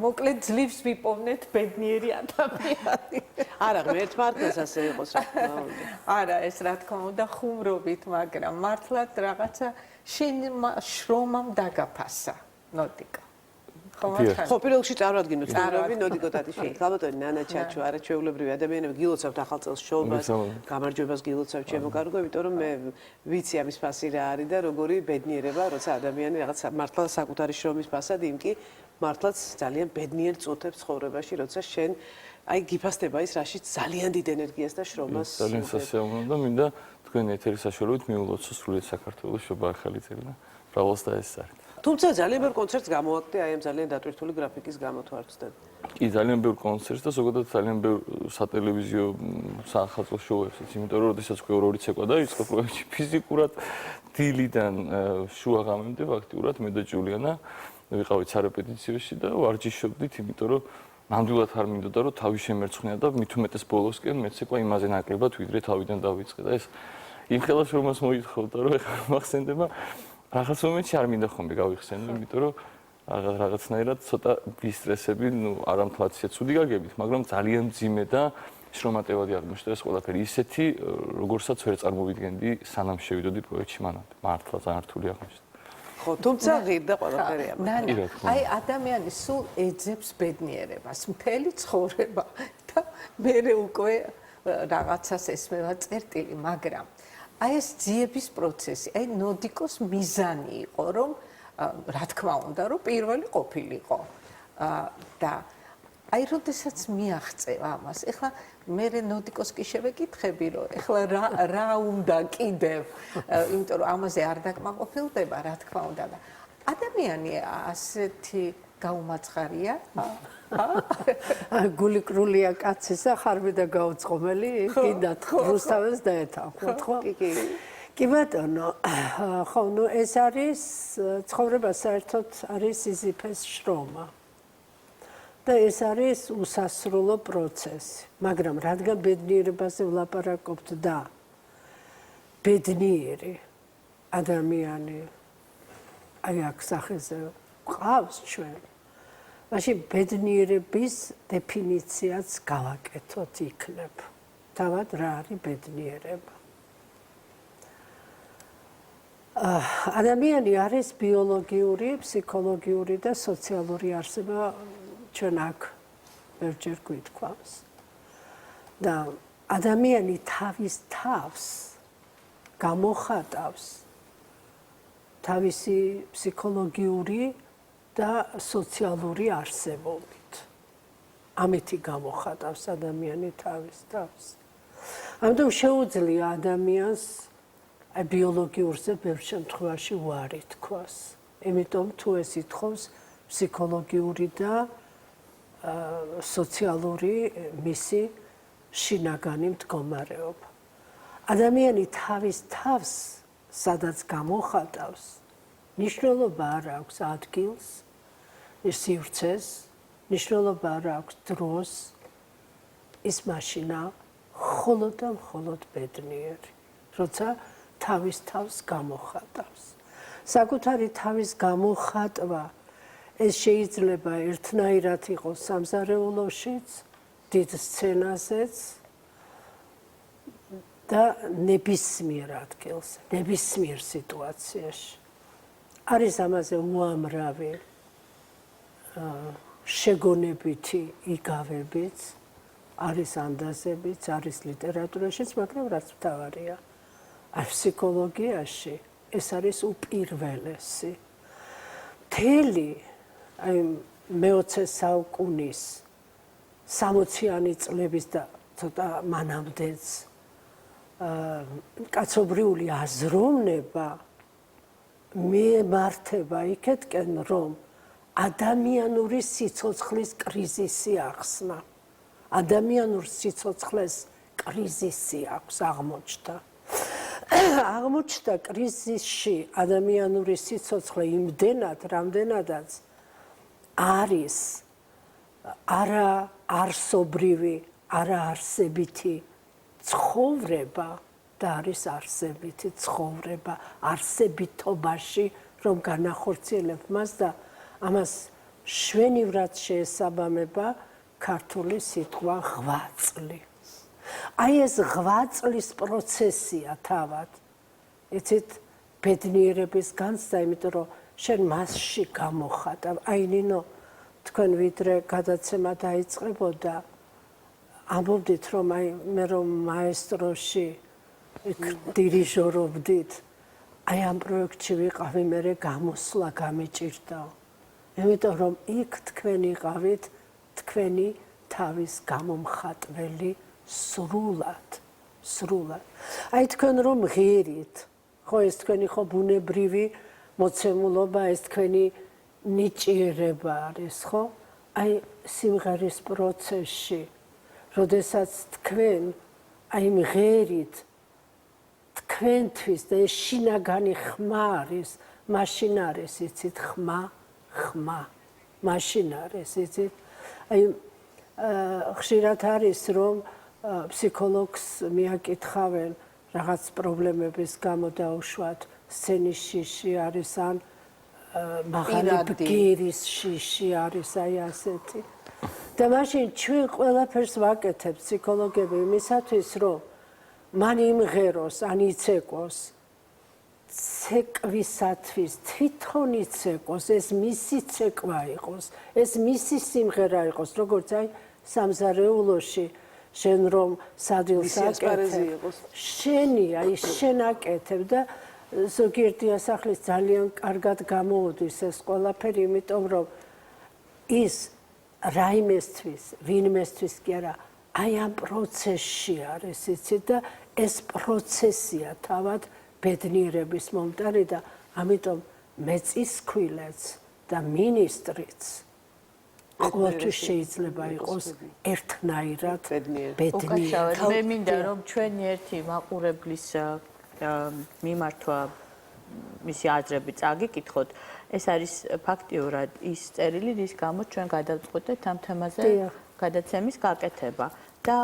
მოკლედ ძლივს ვიპოვნეთ ბედნიერი ადამიანი. არა, ღმერთ მართლაც ასე იყოს რა თქმა უნდა. არა, ეს რა თქმა უნდა ხუმრობით, მაგრამ მართლაც რაღაცა შენ შრომამ დაგაფასა, ნოდიკა. ხო, პირველში წარვადგინოთ წარვები, ნოდიკო ტატიშვილი. ხალბატონი ნანა ჩაჩუ, არა ჩვეულებრივი ადამიანები გილოცავთ ახალ წელს შოუბას, გამარჯვებას გილოცავთ ჩემო კარგო, იმიტომ რომ მე ვიცი ამის ფასი რა არის და როგორი ბედნიერება, როცა ადამიანი რაღაც მართლა საკუთარი შრომის ფასად, იმ კი მართლაც ძალიან ბედნიერ წუთებს ცხოვრებაში, როცა შენ აი გიფასდება ის რაშიც ძალიან დიდ ენერგიას და შრომას. ძალიან სასიამოვნო და მინდა თქვენი ეთერის საშუალებით მიულოცო სრულიად საქართველოს შობა ახალი წელი და ბრავოს და ეს არის. თუმცა ძალიან ბევრ კონცერტს გამოაკდე აი ამ ძალიან დატვირთული გრაფიკის გამო თუ არ ვცდები. კი, ძალიან ბევრ კონცერტს და ზოგადად ძალიან ბევრ სატელევიზიო საახალწლო შოუებსაც, იმიტომ რომ როდესაც უკვე ორი ცეკვა დაიწყო პროექტში ფიზიკურად დილიდან შუა ღამემდე ფაქტიურად მე და ჯულიანა ვიყავით სარეპეტიციოში და ვარჯიშობდით, იმიტომ რომ ნამდვილად არ მინდოდა რომ თავი შემერცხნია და მით უმეტეს ბოლოსკენ მე ცეკვა იმაზე ნაკლებად ვიდრე თავიდან დავიწყე და ეს იმ ხელას რომას მოითხოვდა რომ ეხლა მახსენდება რაღაც მომენტში არ მინდა ხოლმე გავიხსენო, იმიტომ რომ რაღაცნაირად ცოტა ვისტრესები, არა მთლაცია ცუდი გაგებით, მაგრამ ძალიან მძიმე და შრომატევადი აღმოჩნდა ეს ყველაფერი ისეთი, როგორსაც ვერ წარმოვიდგენდი სანამ შევიდოდი პროექტში მანამდე. მართლა ძალიან რთული აღმოჩნდა. ხო, თუმცა ღირდა ყველაფერი ამ. აი ადამიანი სულ ეძებს ბედნიერებას, მთელი ცხოვრება და მე უკვე რაღაცას ესმევა წერტილი, მაგრამ აი ეს ძიების პროცესი, აი ნოდიკოს მიზანი იყო, რომ რა თქმა უნდა, რომ პირველი ყოფილიყო. და აი როდესაც მიაღწევ ამას, ეხლა მე ნოდიკოს კი შევეკითხები, რომ ეხლა რა უნდა კიდევ, იმიტომ რომ ამაზე არ დაკმაყოფილდება, რა თქმა უნდა და ადამიანი ასეთი გაუმაცხარია? გულიკრულია კაცისა, ხარბი და გაუწყობელი, კიდათ რუსთაველს დაეთანხმოთ, ხო? კი ბატონო, ხო, ნუ ეს არის ცხოვრება საერთოდ არის სიზიფეს შრომა. და ეს არის უსასრულო პროცესი, მაგრამ რადგან ბედნიერებაზე ვლაპარაკობთ და ბედნიერი ადამიანი აი აქ სახეზე ყავს ჩვენ. მაშინ ბედნიერების დეფინიციაც გავაკეთოთ იქნებ. თავად რა არის ბედნიერება? ადამიანი არის ბიოლოგიური, ფსიქოლოგიური და სოციალური არსება ჩვენ აქ ბევრჯერ გვითქვამს. და ადამიანი თავის თავს გამოხატავს თავისი ფსიქოლოგიური და სოციალური არსებობით. ამითი გამოხატავს ადამიანი თავის თავს. ამიტომ შეუძლია ადამიანს ბიოლოგიურზე ბევრ შემთხვევაში უარი თქვას. იმიტომ თუ ეს ითხოვს ფსიქოლოგიური და სოციალური მისი შინაგანი მდგომარეობა. ადამიანი თავის თავს სადაც გამოხატავს, ნიშნულობა არ აქვს ადგილს, სივრცეს, ნიშნულობა არ აქვს დროს, ის მაშინა მხოლოდ და მხოლოდ ბედნიერი, როცა თავის თავს გამოხატავს. საკუთარი თავის გამოხატვა ეს შეიძლება ერთნაირად იყოს სამზარეულოშიც, დიდ სცენაზეც და ნებისმიერ ადგილს, ნებისმიერ სიტუაციაში. არის ამაზე უამრავი შეგონებითი იგავებიც, არის ანდაზებიც, არის ლიტერატურაშიც, მაგრამ რაც მთავარია, არ ფსიქოლოგიაში ეს არის უპირველესი. მთელი აი მე-20 საუკუნის 60-იანი წლების და ცოტა მანამდეც კაცობრიული აზროვნება მიემართება იქეთკენ, რომ ადამიანური სიცოცხლის კრიზისი ახსნა. ადამიანურ სიცოცხლეს კრიზისი აქვს აღმოჩნდა. აღმოჩნდა კრიზისში ადამიანური სიცოცხლე იმდენად, რამდენადაც არის არაარსობრივი, არაარსებითი ცხოვრება და არის არსებითი ცხოვრება, არსებითობაში, რომ განახორციელებ მას და ამას შვენივრად შეესაბამება ქართული სიტყვა ღვაწლი. აი ეს ღვაწლის პროცესია თავად. იცით, ბედნიერების განცდა, იმიტომ რომ შენ მასში გამოხატა. აი ნინო, თქვენ ვიდრე გადაცემა დაიწყებოდა, ამბობდით რომ აი მე რომ მაესტროში დირიჟორობდით, აი ამ პროექტში ვიყავი, მე გამოსვლა გამიჭირდაო. იმიტომ რომ იქ თქვენ იყავით თქვენი თავის გამომხატველი სრულად. აი თქვენ რომ ღირით, ხო ეს თქვენი ხო ბუნებრივი მოცემულობა, ეს თქვენი ნიჭიერება არის, ხო? აი სიმღერის პროცესში, როდესაც თქვენ აი მღერით თქვენთვის და ეს შინაგანი ხმა არის, მაშინ არის, იცით, ხმა, მაშინ არის, იცით? აი ხშირად არის რომ ფსიქოლოგს მიაკითხავენ რაღაც პრობლემების გამო დაუშვათ სცენის შიში არის ან მაღალი ბგერის შიში არის აი ასეთი და მაშინ ჩვენ ყველაფერს ვაკეთებ ფსიქოლოგები იმისათვის რომ მან იმღეროს ან იცეკოს ცეკვისათვის თვითონ იცეკოს ეს მისი ცეკვა იყოს ეს მისი სიმღერა იყოს როგორც აი სამზარეულოში შენ რომ სადილს აკეთებ შენი აი შენ აკეთებ და ზოგიერთი ასახლის ძალიან კარგად გამოუდის ეს ყველაფერი იმიტომ რომ ის რაიმესთვის ვინმესთვის კი არა აი ამ პროცესში არის იცით და ეს პროცესია თავად ბედნიერების მომტანი და ამიტომ მეწისქვილეც და მინისტრიც ყოველთვის შეიძლება იყოს ერთნაირად ბედნიერი. მე მინდა რომ ჩვენი ერთი მაყურებლის მიმართვა მისი აზრები წაგიკითხოთ. ეს არის ფაქტიურად ის წერილი, რის გამოც ჩვენ გადავწყვეტეთ ამ თემაზე გადაცემის გაკეთება. და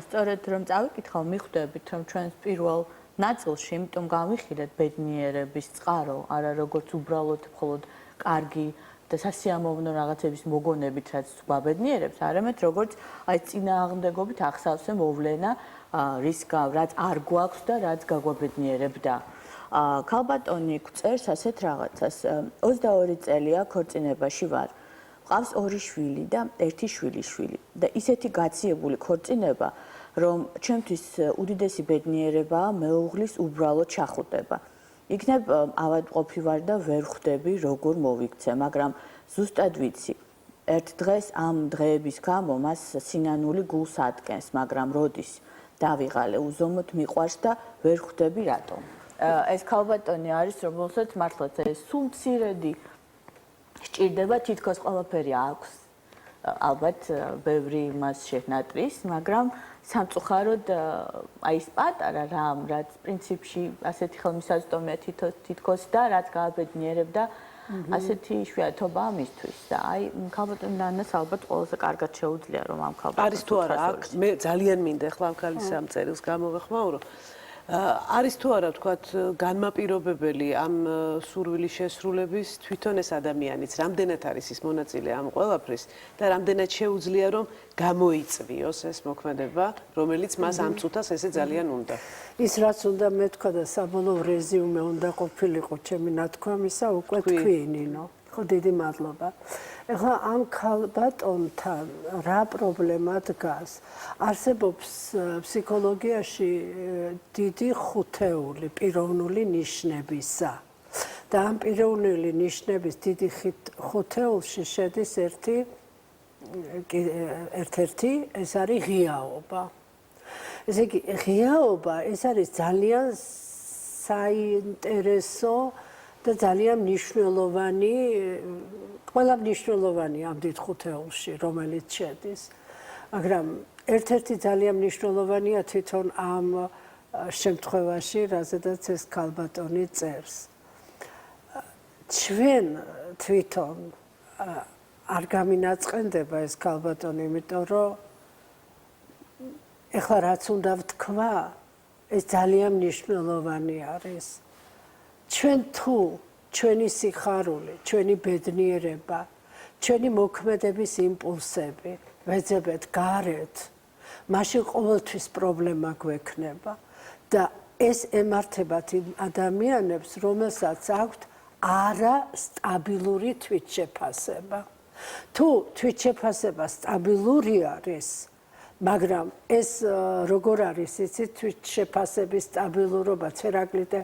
სწორედ რომ წავიკითხავ, მიხვდებით რომ ჩვენს პირველ ნაწილში, იმიტომ გავიხილეთ ბედნიერების წყარო, არა როგორც უბრალოდ მხოლოდ კარგი და სასიამოვნო რაღაცების მოგონებით, რაც გვაბედნიერებს, არამედ როგორც აი წინააღმდეგობით ახსავსე მოვლენა, რაც არ გვაქვს და რაც გაგვაბედნიერებდა. ქალბატონი წერს ასეთ რაღაცას. 22 წელია ქორწინებაში ვარ. მყავს 2 შვილი და 1 შვილიშვილი და ისეთი გაციებული ქორწინება, რომ ჩემთვის უდიდესი ბედნიერებაა მეუღლის უბრალოდ ჩახუტება. იქნებ ავადმყოფი ვარ და ვერ ხვდები როგორ მოვიქცე, მაგრამ ზუსტად ვიცი. ერთ დღეს ამ დღეების გამო მას სინანული გულს ადგენს, მაგრამ როდის დავიღალე უზომოდ მიყვარს და ვერ ხვდები რატომ. ეს ქალბატონი არის, რომელსაც მართლაც ეს სულ მცირედი სჭირდება, თითქოს ყველაფერი აქვს. ალბათ ბევრი მას შეჰნატრის, მაგრამ სამწუხაროდ აი ეს პატარა რამ, რაც პრინციპში ასეთი ხელმისაწვდომია თითქოს და რაც გააბედნიერებდა, ასეთი იშვიათობაა მისთვის. და აი ქალბატონ ნანას ალბათ ყველაზე კარგად შეუძლია რომ ამ ქალბატონს არის თუ არა აქ მე ძალიან მინდა ახლა ამ ქალის ამ წერილს გამოვეხმაურო. არის თუ არა ვთქვათ განმაპირობებელი ამ სურვილის შესრულების თვითონ ეს ადამიანიც რამდენად არის ის მონაწილე ამ ყველაფრის და რამდენად შეუძლია რომ გამოიწვიოს ეს მოქმედება რომელიც მას ამ წუთას ესე ძალიან უნდა ის რაც უნდა მეთქვა და საბოლოო რეზიუმე უნდა ყოფილიყო ჩემი ნათქვამისა უკვე თქვი ნინო ხო დიდი მადლობა ეხლა ამ ქალბატონთან რა პრობლემა დგას არსებობს ფსიქოლოგიაში დიდი ხუთეული პიროვნული ნიშნებისა და ამ პიროვნული ნიშნების დიდი ხუთეულში შედის ერთ-ერთი ეს არის ღიაობა ესე იგი ღიაობა ეს არის ძალიან საინტერესო და ძალიან მნიშვნელოვანი ყველა მნიშვნელოვანი ამ დიდ ხუთეულში რომელიც შედის მაგრამ ერთ-ერთი ძალიან მნიშვნელოვანია თვითონ ამ შემთხვევაში რაზედაც ეს ქალბატონი წერს ჩვენ თვითონ არ გამინაწყენდება ეს ქალბატონი იმიტომ რომ ეხლა რაც უნდა ვთქვა ეს ძალიან მნიშვნელოვანი არის ჩვენ თუ ჩვენი სიხარული, ჩვენი ბედნიერება, ჩვენი მოქმედების იმპულსები ვეძებეთ გარეთ, მაშინ ყოველთვის პრობლემა გვექნება და ეს ემართებათ იმ ადამიანებს, რომელსაც აქვთ არასტაბილური თვითშეფასება. თუ თვითშეფასება სტაბილური არის, მაგრამ ეს როგორ არის იცით თვითშეფასების სტაბილურობა ცერაკლიტე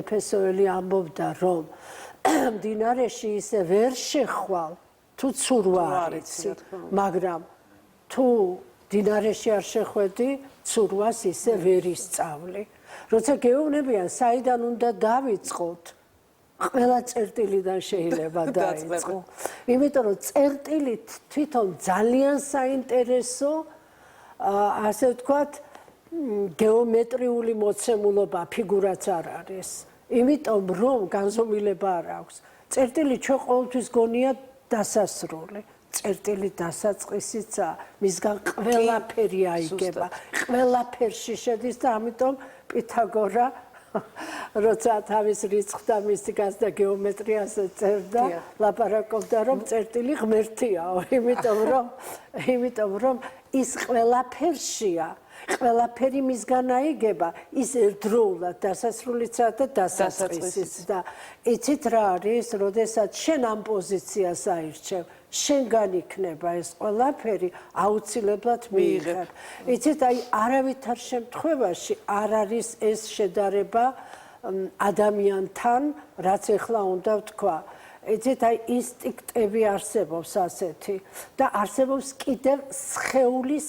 ეფესოელი ამბობდა რომ მდინარეში ისე ვერ შეხვალ თუ ცურვა არის მაგრამ თუ მდინარეში არ შეხვედი ცურვას ისე ვერ ისწავლი როცა გეუბნებიან საიდან უნდა დავიწყოთ ყველა წერტილიდან შეიძლება დაიწყო იმიტომ რომ წერტილი თვითონ ძალიან საინტერესო ასე ვთქვათ გეომეტრიული მოცემულობა ფიგურაც არ არის იმიტომ რომ განზომილება არ აქვს წერტილი ჩვენ ყოველთვის გონია დასასრული წერტილი დასაწყისიცა მისგან ყველაფერი აიგება ყველაფერში შედის და ამიტომ პითაგორა როცა თავის რიცხვთა მისტიკას და გეომეტრიას წერდა ლაპარაკობდა რომ წერტილი ღმერთიაო იმიტომ რომ ის ყველაფერშია ყველაფერი მისგან აიგება ის ერთდროულად დასასრულიცა და დასაწყისიც და იცით რა არის როდესაც შენ ამ პოზიციას აირჩევ შენგან იქნება ეს ყველაფერი აუცილებლად მიიღებ იცით აი არავითარ შემთხვევაში არ არის ეს შედარება ადამიანთან რაც ეხლა უნდა ვთქვა იცით აი ინსტინქტები არსებობს ასეთი და არსებობს კიდევ სხეულის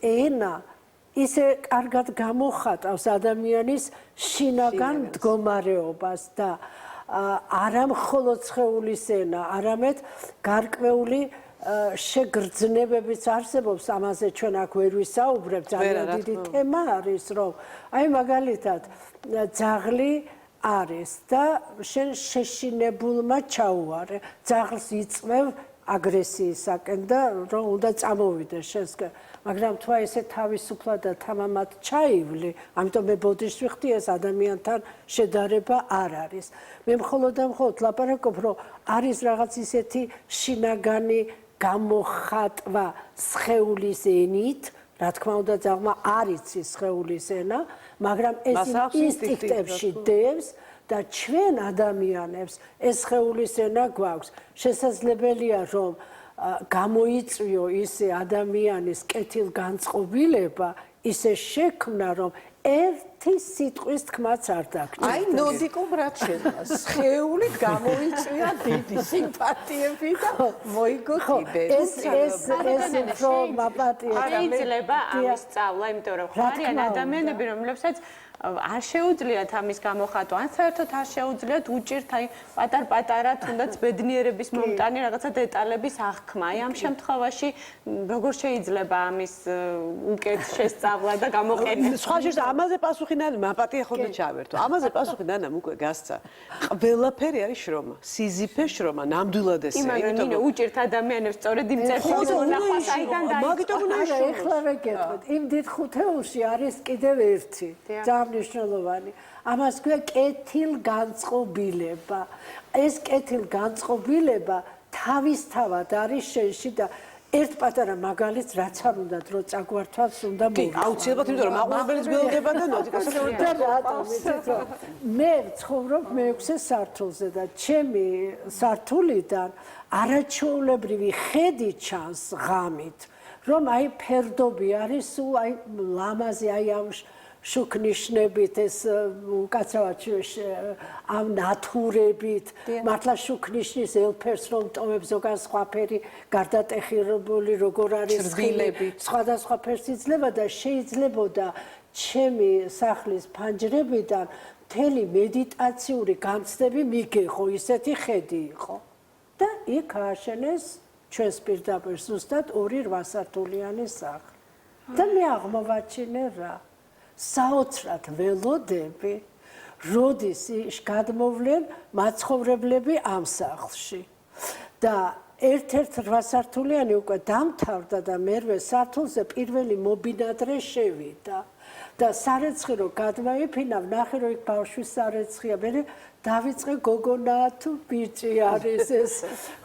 ენა ისე კარგად გამოხატავს ადამიანის შინაგან მდგომარეობას და არა მხოლოდ სხეულის ენა, არამედ გარკვეული შეგრძნებებიც არსებობს, ამაზე ჩვენ აქ ვერ ვისაუბრებთ, ძალიან დიდი თემა არის, რომ აი მაგალითად ძაღლი არის და შენ შეშინებულმა ჩაუარე, ძაღლს იწვევ აგრესიისაკენ და რომ უნდა წამოვიდეს შენსკენ მაგრამ თუ ესე თავისუფლად და თამამად ჩაივლი, ამიტომ მე ბოდიშს ვიხდი ეს ადამიანთან შედარება არ არის. მე მხოლოდ ლაპარაკობ, რომ არის რაღაც ისეთი შინაგანი გამოხატვა სხეულის ენით, რა თქმა უნდა ძაღლმა არ იცის სხეულის ენა, მაგრამ ეს ინსტინქტებში დევს და ჩვენ ადამიანებს ეს სხეულის ენა გვაქვს. შესაძლებელია რომ გამოიწვიო ისე ადამიანის კეთილგანწყობილება, ისე შექმნა, რომ ერთი სიტყვის თქმაც არ დაგჭირდა. აი, ნოდიკო ბრატშენა, სხეულით გამოიწვია დიდი სიმპათიები და მოიგო კიდე. ეს უფრო მაპატია. შეიძლება ამის სწავლა, იმიტომ რომ ხარიან ადამიანები, რომლებსაც არ შეუძლიათ ამის გამოხატვა, ან საერთოდ არ შეუძლიათ უჭირთ აი პატარ-პატარა თუნდაც ბედნიერების მომტანი რაღაცა დეტალების აღქმა. აი ამ შემთხვევაში როგორ შეიძლება ამის უკეთ შესწავლა და გამოყენება? სხვა შეიძლება ამაზე პასუხი მაპატია ხოლმე ჩავერთო. ამაზე პასუხი ნანამ უკვე გასცა. ყველაფერი არის შრომა, სიზიფე შრომა, ნამდვილად ესე. იმიტომ რომ უჭირთ ადამიანებს სწორედ იმ წერტილის მონახვა საიდან მაგიტომ უნდა ეხლა რა გეტყვით, იმ დიდ ხუთეულში არის კიდევ ერთი. მნიშვნელოვანი. ამას ქვია კეთილგანწყობილება. ეს კეთილგანწყობილება თავისთავად არის შენში და ერთ პატარა მაგალითს რაც არ უნდა დრო წაგვართვას უნდა მოვიხსენო. აუცილებლად იმიტომ რომ მაყურებელიც გველდება და ნოდიკას მე ვცხოვრობ მე-6 სართულზე და ჩემი სართულიდან არაჩვეულებრივი ხედი ჩანს ღამით, რომ აი ფერდობი არის სულ აი ლამაზი აი ამ შუქნიშნებით ეს უკაცრავად ამ ნათურებით მართლა შუქნიშნის ელფერს რომ ტოვებს ზოგან სხვაფერი გარდატეხირებული როგორ არის სხვადასხვა ფერს იძლევა და შეიძლებოდა ჩემი სახლის ფანჯრებიდან მთელი მედიტაციური განცდები მიგეხო ისეთი ხედი იყო და იქ ააშენეს ჩვენს პირდაპირ ზუსტად 2-8 სართულიანი სახლი და მე აღმოვაჩინე რა საოცრად ველოდები, როდის გადმოვლენ მაცხოვრებლები ამ სახლში. და ერთ-ერთ 8 სართულიანი უკვე დამთავრდა და მერვე სართულზე პირველი მობინადრე შევიდა. და სარეცხი რო გადმაიფინა, ვნახე რომ იქ ბავშვის სარეცხია, მე დავიწყე გოგონა თუ ბიჭი არის ეს.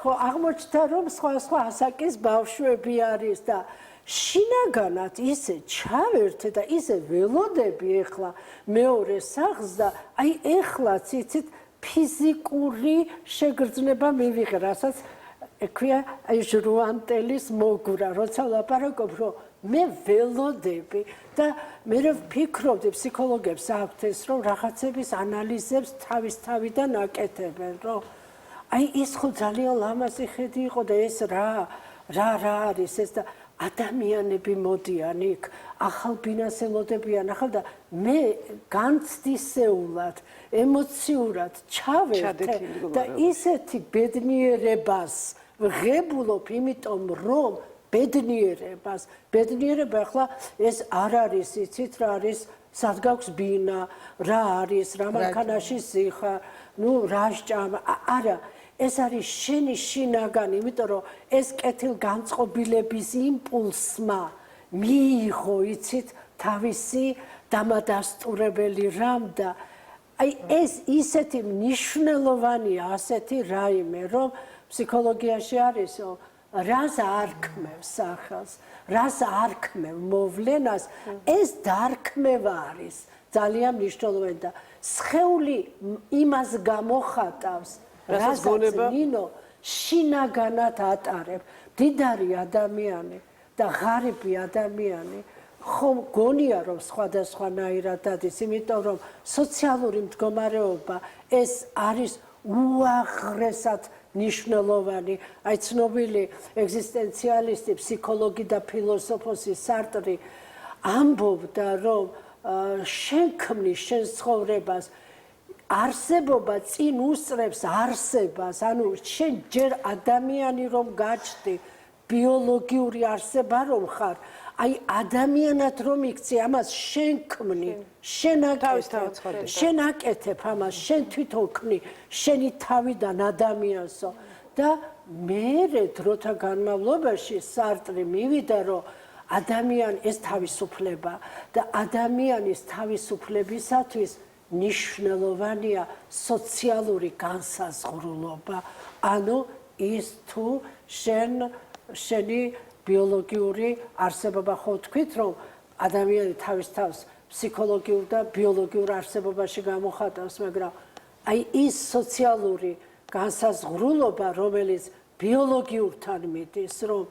ხო, აღმოჩნდა რომ სხვა ასაკის ბავშვები არის და შინაგანად ისე ჩავერთე და ისე ველოდები ეხლა მეორე სახლს და აი ეხლაც იცით ფიზიკური შეგრძნება მივიღე, რასაც ექვია აი ჟრუანტელის მოგვრა, როცა ლაპარაკობ, რომ მე ველოდები და მე ვფიქრობდი ფსიქოლოგებს აქვთ ეს, რომ რაღაცების ანალიზებს თავისთავიდან აკეთებენ, რომ აი ის ხო ძალიან ლამაზი ხედი იყო და ეს რა არის ეს და ადამიანები მოდიან იქ, ახალბინასელოდებიან, ახალ და მე განცდისეულად, ემოციურად ჩავერთე და ისეთი ბედნიერებას ვღებულობ, იმიტომ რომ ბედნიერება ახლა ეს არ არის, იცით რა არის, სად გაქვს ბინა, რა არის, რა მანქანაში სიხა, ნუ რა სჭამა, არა ეს არის შენი შინაგანი, იმიტომ რომ ეს კეთილგანწყობილების იმპულსმა მიიღო, იცით, თავისი დამადასტურებელი რამ და აი ეს ისეთი მნიშვნელოვანია, ასეთი რაიმე, რომ ფსიქოლოგიაში არის, რას არ ქმევს სახელს, რას არ ქმევ მოვლენას, ეს დარქმევა არის ძალიან მნიშვნელოვანი და სხეული იმას გამოხატავს, რასაც ნინო შინაგანად ატარებ, მდიდარი ადამიანი და ღარიბი ადამიანი ხომ გონია რომ სხვადასხვანაირად დადის, იმიტომ რომ სოციალური მდგომარეობა ეს არის უაღრესად ნიშნულოვანი. აი ცნობილი ეგზისტენციალისტი, ფსიქოლოგი და ფილოსოფოსი სარტრი ამბობდა, რომ შენ ქმნის შენ ცხოვრებას, არსებობა წინ უსწრებს არსებას, ანუ შენ ჯერ ადამიანი რომ გაჩნდი, ბიოლოგიური არსება რომ ხარ, აი ადამიანად რომ იქცი, ამას შენ ქმნი, შენ აკეთებ ამას, შენ თვითონ ქმნი, შენი თავიდან ადამიანსო და მერე დროთა განმავლობაში სარტრი მივიდა, რომ ადამიანი ეს თავისუფლება და ადამიანის თავისუფლებისათვის ნიშნულოვანია სოციალური განსაზღვრულობა, ანუ ის თუ შენი ბიოლოგიური არსებობა ხო თქვით, რომ ადამიანი თავის თავს ფსიქოლოგიურ და ბიოლოგიურ არსებობაში გამოხატავს, მაგრამ აი ის სოციალური განსაზღვრულობა, რომელიც ბიოლოგიურთან მიდის, რომ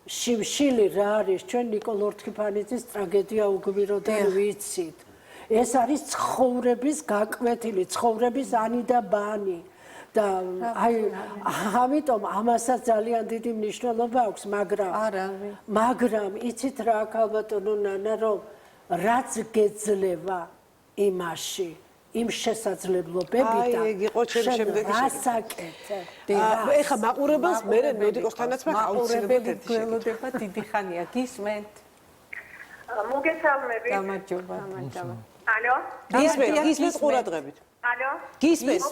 შიმშილი რა არის, ჩვენ ნიკოლ ორთქიფანიძის ტრაგედია უგმიროდან ვიცით. ეს არის ცხოვრების გაკვეთილი, ცხოვრების ანი და ბანი. და აი ამიტომ ამასაც ძალიან დიდი მნიშვნელობა აქვს, მაგრამ იცით რა ალბათო ნანა, რომ რაც გეძლევა იმაში, იმ შესაძლებლობებიდან, რასაკეთე. ეხა მაყურებელს მე მედიკოსთანაც მაყურებელი გველოდება დიდი ხანია, გისმენთ? მოგესალმებით. გამარჯობა. ალო? გისმენთ ყურადღებით. ალო? გისმენთ.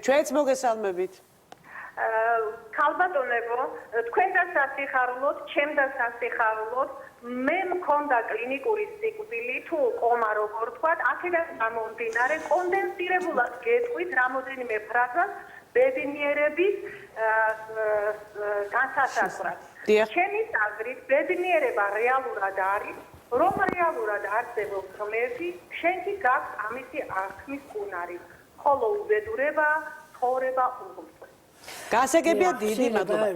ჩვენც მოგესალმებით. ქალბატონებო, თქვენ და სასიხარულოდ, ჩემ და სასიხარულოდ, მე მქონდა კლინიკური სიკვდილი, თუ ყომა როგორ თქვათ, აქედან გამომდინარე კონდენსირებულად გეტყვით რამოდენიმე ფრაზას ბედნიერების განსასაზღვრად. ჩემი აზრით, ბედნიერება რეალურად არის, რომ რეალურად არსებობს ღმერთი, შენ კი გაქვს ამისი აღქმის უნარი, ხოლო უბედურება, ცხოვრება უღმრთო. გასაგებია დიდი მადლობა.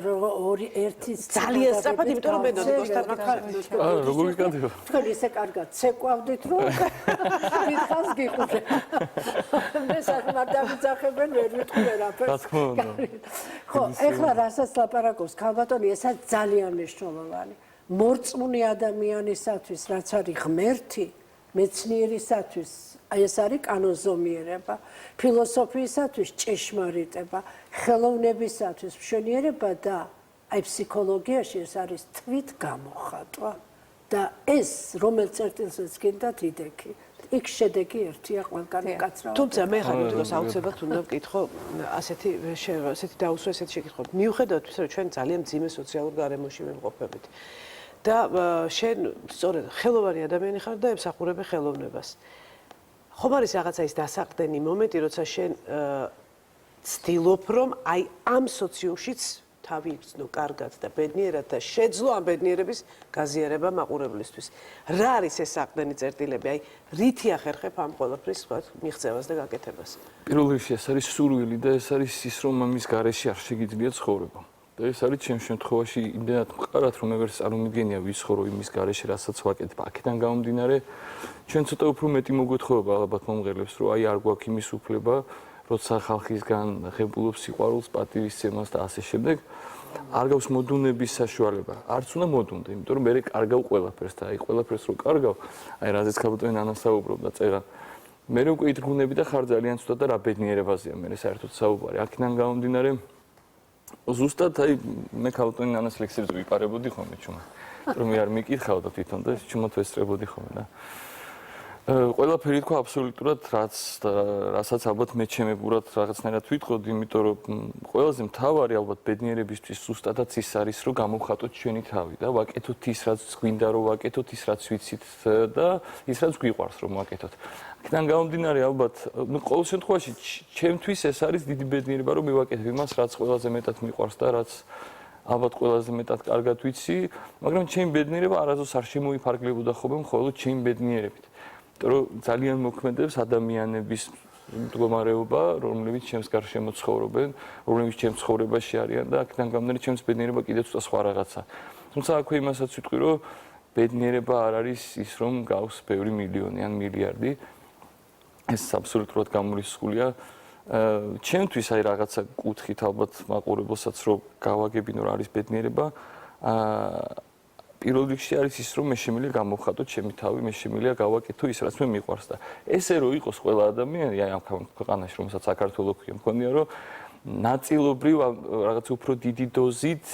ორი ერთი ძალიან სწრაფად, იმიტომ რომ მედიკოსთან როგორ გიკანდება? თქვენ ისე კარგად ცეკვავდით, რომ დიდხანს გიყურე. მე საკმაოდ დავიძახებენ, ვერ ვიტყვი ვერაფერს. რა თქმა უნდა. ხო, ეხლა რასაც ლაპარაკობს ქალბატონი, ესაც ძალიან მნიშვნელოვანი. მორწმუნე ადამიანისათვის, რაც არის ღმერთი, მეცნიერისათვის ეს არის კანონზომიერება, ფილოსოფიისათვის ჭეშმარიტება, ხელოვნებისათვის მშვენიერება და აი ფსიქოლოგიაში ეს არის თვით გამოხატვა და ეს რომელ წერტილზეც გინდათ იდექი. იქ შედეგი ერთია ყველგანი კაცრავად. თუმცა მე ხარ მედიკოს აუცილებლად უნდა ვკითხო ასეთი დაუსვა ესეთი შეკითხვა. მიუხედავად იმისა, რომ ჩვენ ძალიან მძიმე სოციალურ გარემოში ვიმყოფებით. და შენ სწორედ ხელოვანი ადამიანი ხარ და ემსახურებ ხელოვნებას. ხომ არის რაღაცა ის დასაყრდენი მომენტი, როცა შენ ცდილობ, რომ აი ამ სოციუმშიც თავი იგრძნო კარგად და ბედნიერად და შეძლო ამ ბედნიერების გაზიარება მაყურებლისთვის. რა არის ეს საყრდენი წერტილები? აი რითი ახერხებ ამ ყველაფრის მიღწევას და გაკეთებას? პირველ რიგში ეს არის სურვილი და ეს არის ის, რომ ამის გარეშე არ შეგიძლია ცხოვრება. და ეს არის ჩემს შემთხვევაში იმდენად მყარად, რომ მე ვერ წარმომიდგენია ვიცხოვრო იმის გარეშე, რასაც ვაკეთებ. აქედან გამომდინარე, ჩვენ ცოტა უფრო მეტი მოგვეთხოვება ალბათ მომღერლებს, რომ აი არ გვაქვს იმის უფლება, როცა ხალხისგან ღებულობს სიყვარულს, პატივისცემას და ასე შემდეგ. არ გაქვს მოდუნების საშუალება. არც უნდა მოდუნდე, იმიტომ რომ მე კარგავ ყველაფერს და აი ყველაფერს რო კარგავ, აი რაზეც ქალბატონი ნანა საუბრობდა წერა. მე უკვე ითრგუნები და ხარ ძალიან ცუდად და რა ბედნიერებაზეა მე საერთოდ საუბარი. აქედან გამომდინარე ზუსტად აი მე ქალბატონი ნანას ლექსებს ვიპარებოდი ხოლმე ჩუმად. რომ მე არ მიკითხავ და თვითონ და ჩუმად ვესწრებოდი ხოლმე და ყველაფერი თქვა აბსოლუტურად რასაც ალბათ მე ჩემებურად რაღაცნაირად ვიტყოდი, იმიტომ რომ ყველაზე მთავარი ალბათ ბედნიერებისთვის ზუსტადაც ის არის, რომ გამოვხატოთ ჩვენი თავი და ვაკეთოთ ის, რაც გვინდა რომ ვაკეთოთ, ის რაც ვიცით და ის რაც გვიყვარს რომ ვაკეთოთ. აქედან გამომდინარე ალბათ, ну ყოველ შემთხვევაში ჩემთვის ეს არის დიდი ბედნიერება, რომ მე ვაკეთებ იმას, რაც ყველაზე მეტად მიყვარს და რაც ალბათ ყველაზე მეტად კარგად ვიცი, მაგრამ ჩემი ბედნიერება არასდროს არ შემოიფარგლებოდა ხოლმე მხოლოდ ჩემი ბედნიერებით. რომ ძალიან მოქმედებს ადამიანების მდგომარეობა, რომლებიც ჩემს გარშემო ცხოვრობენ, რომლებიც ჩემს ცხოვრებაში არიან და აქედან გამომდინარე ჩემს ბედნიერება კიდევ ცოტა სხვა რაღაცა. თუმცა აქვე იმასაც ვიტყვი, რომ ბედნიერება არ არის ის, რომ გავს ბევრი მილიონი ან მილიარდი. ეს აბსოლუტურად გამორიცხულია. ჩემთვის აი რაღაცა კუთხით ალბათ მაყურებელსაც რომ გავაგებინო რა არის ბედნიერება. პირველ რიგში არის ის, რომ მე შემიძლია გამოვხატო ჩემი თავი, მე შემიძლია გავაკეთო ის, რაც მე მიყვარს და ესე რომ იყოს ყველა ადამიანი, აი ამ ქვეყანაში, რომელსაც საქართველოს ქვია, მგონია რომ ნაწილობრივ რაღაც უფრო დიდი დოზით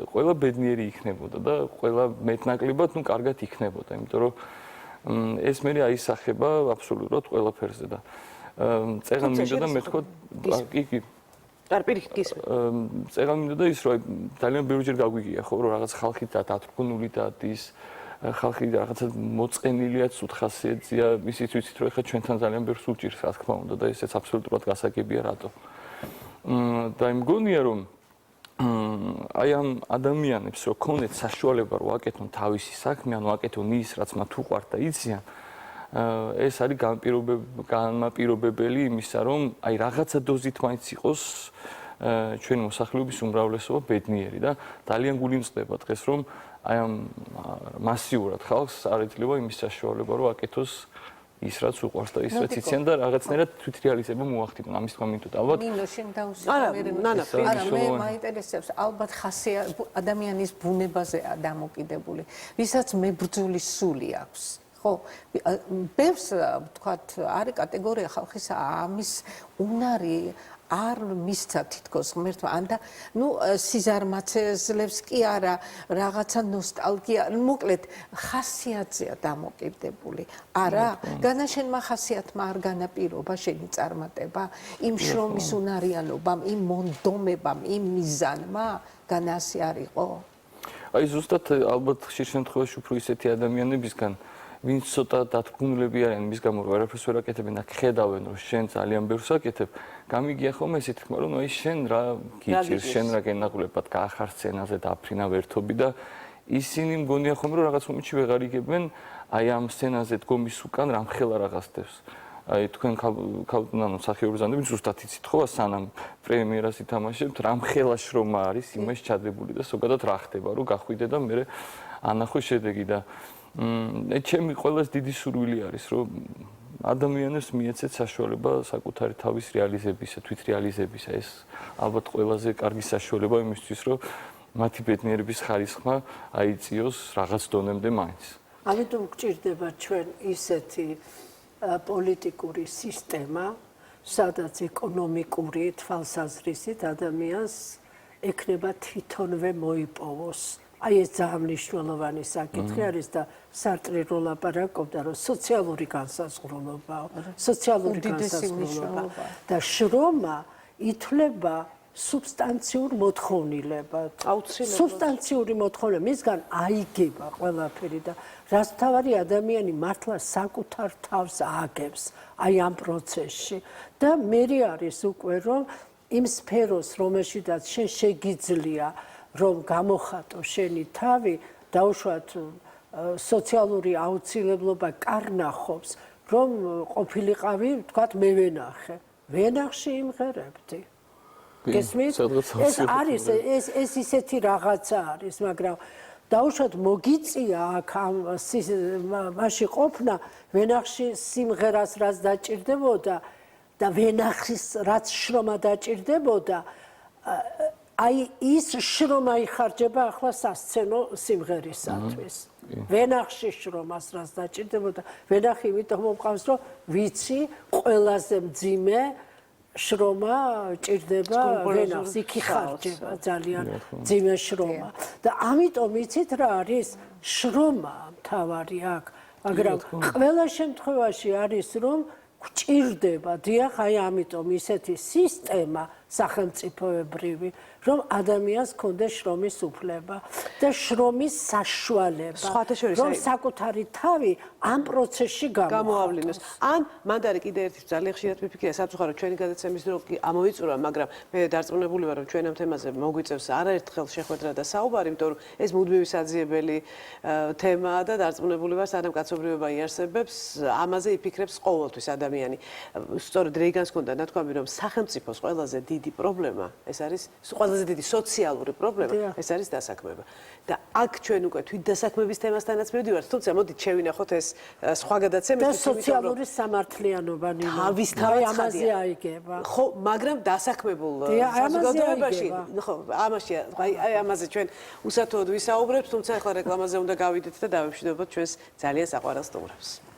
ყველა ბედნიერი იქნებოდა და ყველა მეტნაკლებად, ну, კარგად იქნებოდა, იმიტომ რომ ეს მე აისახება აბსოლუტურად ყველაფერზე და წეგან მინდოდა მე თქვა კი არ პირიქით გისმენთ. წეგან მინდოდა ის, რომ ძალიან ბევრჯერ გაგვიგია ხო, რომ რაღაც ხალხი დათრგუნული დადის, ხალხი რაღაცა მოწყენილია, ცუთხასიათია, ისიც ვიცით, რომ ეხლა ჩვენთან ძალიან ბევრს უჭირს, რა თქმა უნდა და ესეც აბსოლუტურად გასაგებია რატო. და იმგონია რომ აი ამ ადამიანებს რო ქონდეთ საშუალება რომ აკეთონ თავისი საქმე, ანუ აკეთონ ის, რაც მათ უყვართ და იციან, ეს არის განმაპირობებელი იმისა, რომ აი რაღაცა დოზით მაინც იყოს ჩვენი მოსახლეობის უმრავლესობა ბედნიერი და ძალიან გულიმწყდება დღეს რომ აი ამ მასიურად ხალხს არ ეძლევა იმის საშუალება რომ აკეთოს ის რაც უყვარს და ის რაც იციან და რაღაცნაირად თვითრეალიზება მოახდინონ ამის თქმა მინდოდა ალბათ ნინო შენ დაუსწრებია არა მე მაინტერესებს ალბათ ადამიანის ბუნებაზეა დამოკიდებული ვისაც მებრძოლის სული აქვს ხო ბევრს ვთქვათ არის კატეგორია ხალხისა ამის უნარი არ მისცა თითქოს ღმერთმა ანდა ნუ სიზარმაცეძლებს კი არა რაღაცა ნოსტალგია მოკლედ ხასიათზეა დამოკიდებული არა განაშენმა ხასიათმა არ განაპირობა შენი წარმატება იმ შრომის უნარიანობამ იმ მონდომებამ იმ მიზანმა განასი არ იყო აი ზუსტად ალბათ ხშირ შემთხვევაში უფრო ისეთი ადამიანებისგან ვინც ცოტა დათქმულები არიან მის გამო რომ არაფერს ვერ აკეთებენ და ხედავენ რომ შენ ძალიან ბევრს აკეთებ გამიგია ხოლმე ესეთი თქმა რომ აი შენ რა გიჭირს შენ რა გენაღლებად გაახარ სცენაზე დაფრინა ვერთობი და ისინი მგონია ხოლმე რომ რაღაც მომენტში ვეღარ იგებენ აი ამ სცენაზე დგომის უკან რამხელა რაღაცებს აი თქვენ ქალბატონო მსახიობი ზანდები ზუსტად იცით ხო სანამ პრემიერას ითამაშებთ რამხელა შრომა არის იმაში ჩადებული და ზოგადად რა ხდება რომ გახვიდე და მე ანახო შედეგი და ჩემი ყველაზე დიდი სურვილი არის რომ ადამიანებს მიეცეთ საშუალება საკუთარი თავის რეალიზებისა, თვითრეალიზებისა. ეს ალბათ ყველაზე კარგი საშუალება იმისთვის, რომ მათი ბედნიერების ხარისხმა აიწიოს რაღაც დონემდე მაინც. ამიტომ გჭირდება ჩვენ ისეთი პოლიტიკური სისტემა, სადაც ეკონომიკური თვალსაზრისით ადამიანს ექნება თვითონვე მოიპოვოს. აი ეს ძალიან მნიშვნელოვანი საკითხი არის და სარტრი რო ლაპარაკობდა რომ სოციალური განსაზღვრულობა და შრომა ითვლება სუბსტანციურ მოთხოვნილებად. აუცილებლად. სუბსტანციური მოთხოვნა მისგან აიგება ყველაფერი და რაც თავარი ადამიანი მართლა საკუთარ თავს ააგებს აი ამ პროცესში და მე არის უკვე რომ იმ სფეროს რომელშიდაც შენ შეგიძლია რომ გამოხატო შენი თავი დაუშვათ სოციალური აუცილებლობა კარნახობს რომ ყოფილიყავი თქვათ მე ვენახში იმღერებდი გესმით ეს არის ეს ისეთი რაღაცა არის მაგრამ დაუშვათ მოგიწია აქ ამ მასში ყოფნა ვენახში სიმღერას რაც დაჭირდებოდა და ვენახის რაც შრომა დაჭირდებოდა აი ის შრომა იხარჯება ახლა სასცენო სიმღერისათვის ვენახში შრომას რაც დაჭირდებოდა ვენახი იმიტომ მომყავს რომ ვიცი ყველაზე მძიმე შრომა ჭირდება ვენახს იქ იხარჯება ძალიან მძიმე შრომა და ამიტომ იცით რა არის შრომა მთავარი აქ მაგრამ ყველა შემთხვევაში არის რომ გვჭირდება დიახ აი ამიტომ ისეთი სისტემა სახელმწიფოებრივი რომ ადამიანს კონდეს შრომის უფლება და შრომის საშუალება რომ საკუთარი თავი ამ პროცესში გამოავლინოს ან მანდ არის კიდე ერთი ძალიან ხშირად მიფიქრია სამწუხაროდ ჩვენი გადაცემის დრო ამოიწურა მაგრამ მე დარწმუნებული ვარ რომ ჩვენ ამ თემაზე მოგვიწევს არაერთხელ შეხვედრა და საუბარი იმიტომ რომ ეს მუდმივი საძიებელი თემაა და დარწმუნებული ვარ სანამ კაცობრიობა იარსებებს ამაზე იფიქრებს ყოველთვის ადამიანი სწორედ რეიგანს ჰქონდა ნათქვამი რომ სახელმწიფოს ყველაზე დიდი პრობლემა ეს არის ყველაზე დიდი სოციალური პრობლემა ეს არის დასაქმება და აქ ჩვენ უკვე თვით დასაქმების თემასთანაც მივდივართ თუმცა მოდით შევინახოთ ეს სხვა გადაცემები და სოციალური სამართლიანობა თავისთავად ამაზე აიგება ხო მაგრამ დასაქმებულ საზოგადოებაში ხო ამაში აი ამაზე ჩვენ უსათუოდ ვისაუბრებთ თუმცა ახლა რეკლამაზე უნდა გავიდეთ და დავემშვიდობოთ ჩვენს ძალიან საყვარელ სტუმრებს